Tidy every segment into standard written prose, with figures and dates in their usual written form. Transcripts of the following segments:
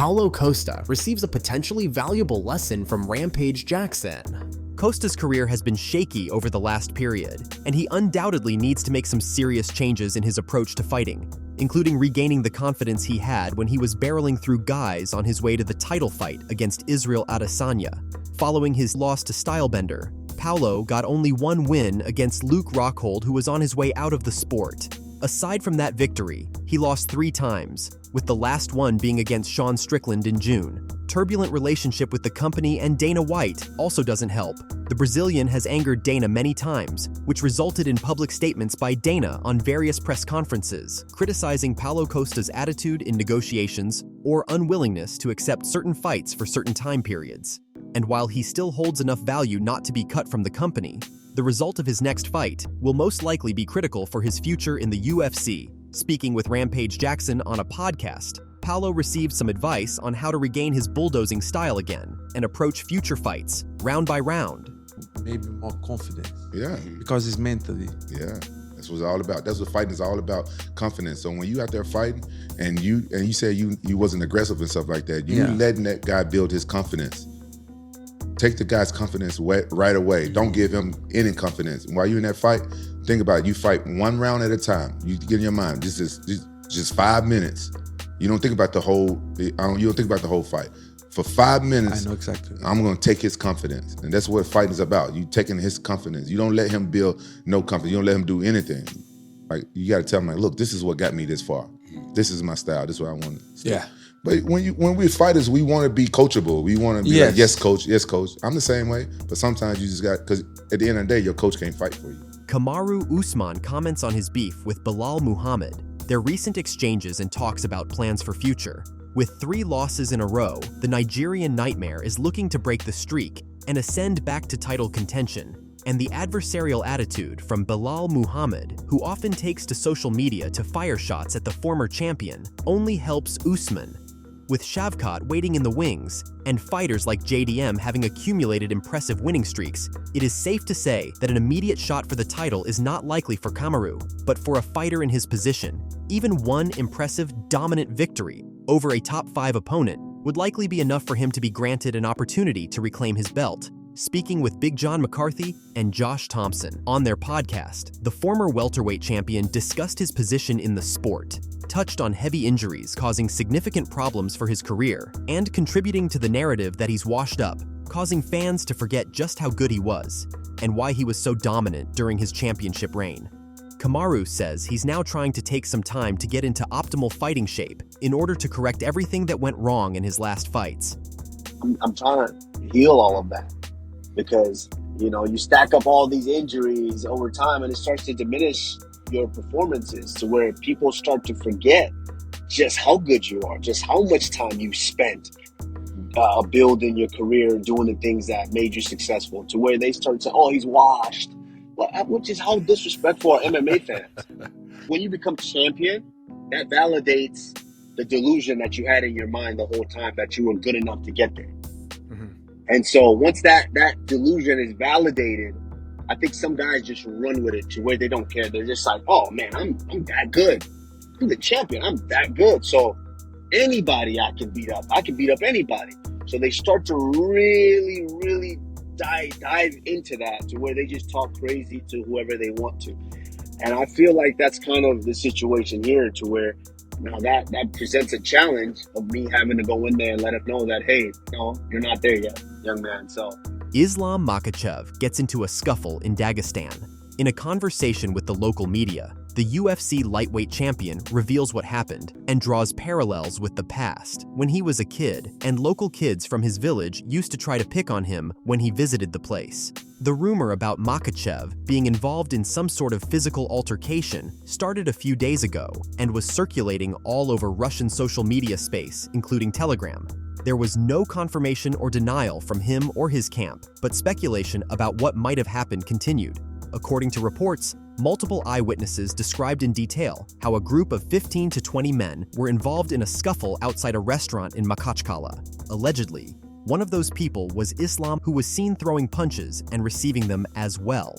Paulo Costa receives a potentially valuable lesson from Rampage Jackson. Costa's career has been shaky over the last period, and he undoubtedly needs to make some serious changes in his approach to fighting, including regaining the confidence he had when he was barreling through guys on his way to the title fight against Israel Adesanya. Following his loss to Stylebender, Paulo got only one win against Luke Rockhold, who was on his way out of the sport. Aside from that victory, he lost 3 times, with the last one being against Sean Strickland in June. Turbulent relationship with the company and Dana White also doesn't help. The Brazilian has angered Dana many times, which resulted in public statements by Dana on various press conferences, criticizing Paulo Costa's attitude in negotiations or unwillingness to accept certain fights for certain time periods. And while he still holds enough value not to be cut from the company, the result of his next fight will most likely be critical for his future in the UFC. Speaking with Rampage Jackson on a podcast, Paulo received some advice on how to regain his bulldozing style again and approach future fights, round by round. Maybe more confidence. Yeah. Because it's mentally. Yeah. That's what it's all about. That's what fighting is all about, confidence. So when you out there fighting and you said you wasn't aggressive and stuff like that, you letting that guy build his confidence. Take the guy's confidence right away. Don't give him any confidence. While you're in that fight, think about it. You fight one round at a time. You get in your mind, just 5 minutes. You don't think about the whole. You don't think about the whole fight. For 5 minutes, I know exactly. I'm gonna take his confidence, and that's what fighting is about. You taking his confidence. You don't let him build no confidence. You don't let him do anything. Like you got to tell him, like, look, this is what got me this far. This is my style. This is what I want. Yeah. But when we're fighters, we want to be coachable. We want to be like, yes, coach, yes, coach. I'm the same way, but sometimes you just got, because at the end of the day, your coach can't fight for you. KAMARU Usman comments on his beef with BELAL Muhammad, their recent exchanges and talks about plans for future. With 3 losses in a row, the Nigerian Nightmare is looking to break the streak and ascend back to title contention. And the adversarial attitude from BELAL Muhammad, who often takes to social media to fire shots at the former champion, only helps Usman. With Shavkat waiting in the wings, and fighters like JDM having accumulated impressive winning streaks, it is safe to say that an immediate shot for the title is not likely for KAMARU, but for a fighter in his position, even one impressive, dominant victory over a top 5 opponent would likely be enough for him to be granted an opportunity to reclaim his belt. Speaking with Big John McCarthy and Josh Thompson on their podcast, the former welterweight champion discussed his position in the sport, touched on heavy injuries causing significant problems for his career, and contributing to the narrative that he's washed up, causing fans to forget just how good he was, and why he was so dominant during his championship reign. KAMARU says he's now trying to take some time to get into optimal fighting shape in order to correct everything that went wrong in his last fights. I'm trying to heal all of that. Because, you stack up all these injuries over time and it starts to diminish your performances to where people start to forget just how good you are, just how much time you spent building your career, doing the things that made you successful, to where they start saying, oh, he's washed, which is how disrespectful are MMA fans. When you become champion, that validates the delusion that you had in your mind the whole time that you were good enough to get there. And so once that delusion is validated, I think some guys just run with it to where they don't care. They're just like, oh man, I'm that good. I'm the champion. I'm that good. So anybody I can beat up. I can beat up anybody. So they start to really, really dive into that to where they just talk crazy to whoever they want to. And I feel like that's kind of the situation here, to where now that presents a challenge of me having to go in there and let him know that, hey, no, you're not there yet, young man. So Islam Makhachev gets into a scuffle in Dagestan. In a conversation with the local media, the UFC lightweight champion reveals what happened and draws parallels with the past, when he was a kid and local kids from his village used to try to pick on him when he visited the place. The rumor about Makhachev being involved in some sort of physical altercation started a few days ago and was circulating all over Russian social media space, including Telegram. There was no confirmation or denial from him or his camp, but speculation about what might have happened continued. According to reports, multiple eyewitnesses described in detail how a group of 15 to 20 men were involved in a scuffle outside a restaurant in Makhachev. Allegedly, one of those people was Islam, who was seen throwing punches and receiving them as well.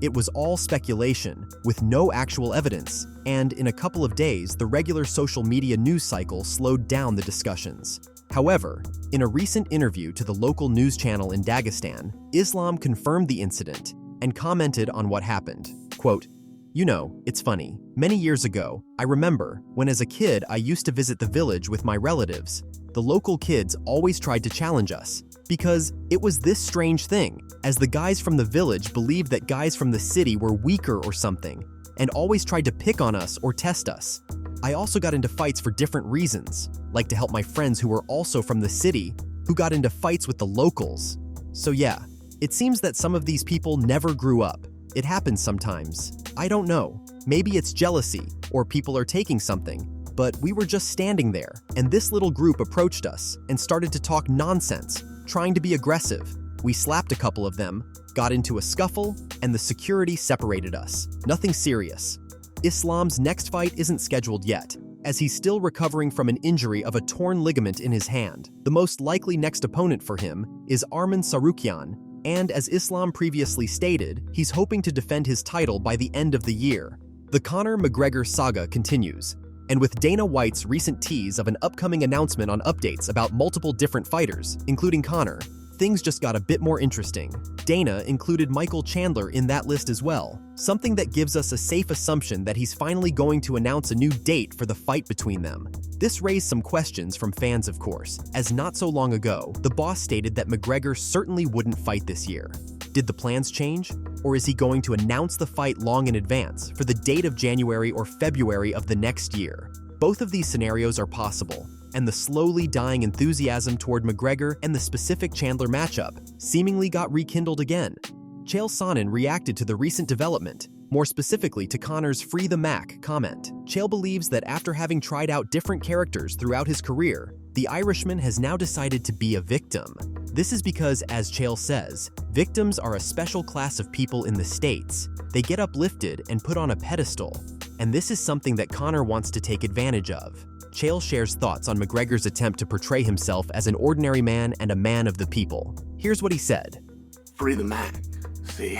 It was all speculation, with no actual evidence, and in a couple of days, the regular social media news cycle slowed down the discussions. However, in a recent interview to the local news channel in Dagestan, Islam confirmed the incident and commented on what happened. Quote, "You know, it's funny. Many years ago, I remember when as a kid I used to visit the village with my relatives. The local kids always tried to challenge us because it was this strange thing, as the guys from the village believed that guys from the city were weaker or something, and always tried to pick on us or test us. I also got into fights for different reasons, like to help my friends who were also from the city, who got into fights with the locals. So yeah, it seems that some of these people never grew up. It happens sometimes. I don't know. Maybe it's jealousy, or people are taking something. But we were just standing there, and this little group approached us and started to talk nonsense, trying to be aggressive. We slapped a couple of them, got into a scuffle, and the security separated us. Nothing serious. Islam's next fight isn't scheduled yet, as he's still recovering from an injury of a torn ligament in his hand. The most likely next opponent for him is Arman Tsarukyan, and as Islam previously stated, he's hoping to defend his title by the end of the year. The Conor-McGregor saga continues, and with Dana White's recent tease of an upcoming announcement on updates about multiple different fighters, including Conor, things just got a bit more interesting. Dana included Michael Chandler in that list as well, something that gives us a safe assumption that he's finally going to announce a new date for the fight between them. This raised some questions from fans, of course, as not so long ago, the boss stated that McGregor certainly wouldn't fight this year. Did the plans change? Or is he going to announce the fight long in advance for the date of January or February of the next year? Both of these scenarios are possible, and the slowly dying enthusiasm toward McGregor and the specific Chandler matchup seemingly got rekindled again. CHAEL Sonnen reacted to the recent development, more specifically to Conor's "Free the Mac" comment. CHAEL believes that after having tried out different characters throughout his career, the Irishman has now decided to be a victim. This is because, as CHAEL says, victims are a special class of people in the States. They get uplifted and put on a pedestal, and this is something that Conor wants to take advantage of. CHAEL shares thoughts on McGregor's attempt to portray himself as an ordinary man and a man of the people. Here's what he said. Free the Mac. See,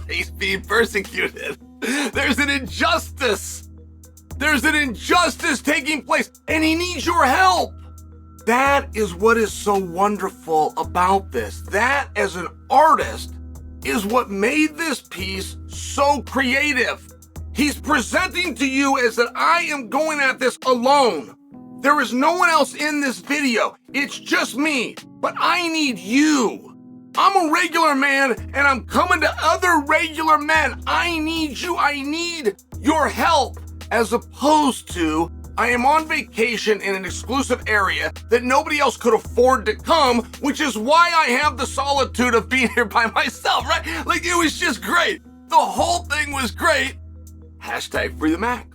he's being persecuted. There's an injustice. There's an injustice taking place, and he needs your help. That is what is so wonderful about this. That, as an artist, is what made this piece so creative. He's presenting to you as that I am going at this alone. There is no one else in this video. It's just me, but I need you. I'm a regular man, and I'm coming to other regular men. I need you. I need your help, as opposed to I am on vacation in an exclusive area that nobody else could afford to come, which is why I have the solitude of being here by myself, right? Like, it was just great. The whole thing was great. Hashtag Free the Mac.